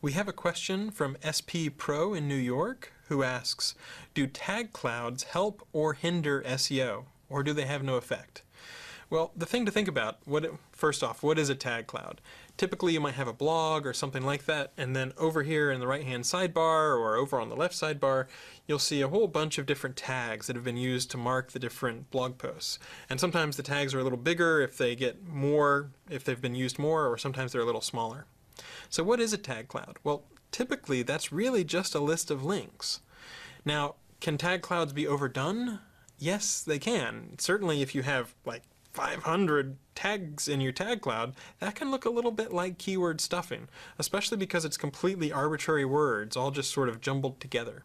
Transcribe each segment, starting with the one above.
We have a question from SP Pro in New York who asks, do tag clouds help or hinder SEO, or do they have no effect? Well, the thing to think about, first off, what is a tag cloud? Typically you might have a blog or something like that, and then over here in the right-hand sidebar or over on the left sidebar, you'll see a whole bunch of different tags that have been used to mark the different blog posts. And sometimes the tags are a little bigger if they've been used more, or sometimes they're a little smaller. So what is a tag cloud? Well, typically that's really just a list of links. Now, can tag clouds be overdone? Yes, they can. Certainly if you have like 500 tags in your tag cloud, that can look a little bit like keyword stuffing, especially because it's completely arbitrary words, all just sort of jumbled together.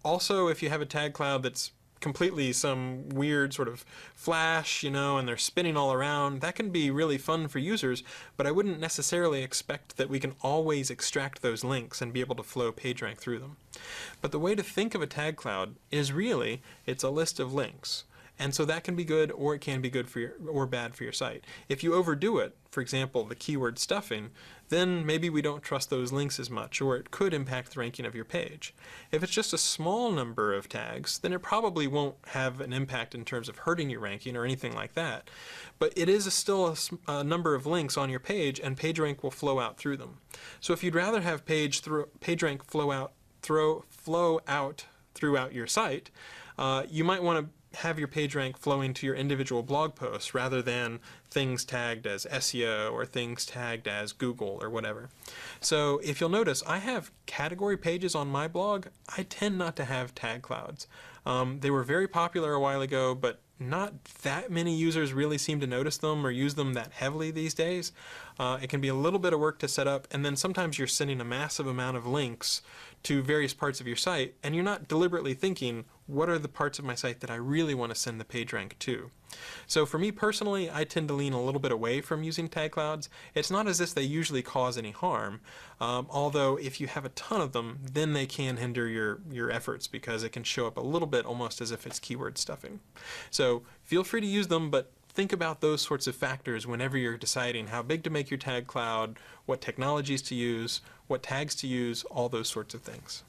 Also, if you have a tag cloud that's completely some weird sort of flash, and they're spinning all around, that can be really fun for users, but I wouldn't necessarily expect that we can always extract those links and be able to flow PageRank through them. But the way to think of a tag cloud is really, it's a list of links. And so that can be good, or it can be good or bad for your site. If you overdo it, for example, the keyword stuffing, then maybe we don't trust those links as much, or it could impact the ranking of your page. If it's just a small number of tags, then it probably won't have an impact in terms of hurting your ranking or anything like that. But it is still a number of links on your page, and PageRank will flow out through them. So if you'd rather have PageRank flow out throughout your site, you might want to have your PageRank flowing to your individual blog posts rather than things tagged as SEO or things tagged as Google or whatever. So if you'll notice, I have category pages on my blog. I tend not to have tag clouds. They were very popular a while ago, but not that many users really seem to notice them or use them that heavily these days. It can be a little bit of work to set up, and then sometimes you're sending a massive amount of links to various parts of your site, and you're not deliberately thinking, what are the parts of my site that I really want to send the PageRank to? So for me personally, I tend to lean a little bit away from using tag clouds. It's not as if they usually cause any harm, although if you have a ton of them, then they can hinder your efforts because it can show up a little bit almost as if it's keyword stuffing. So feel free to use them, but think about those sorts of factors whenever you're deciding how big to make your tag cloud, what technologies to use, what tags to use, all those sorts of things.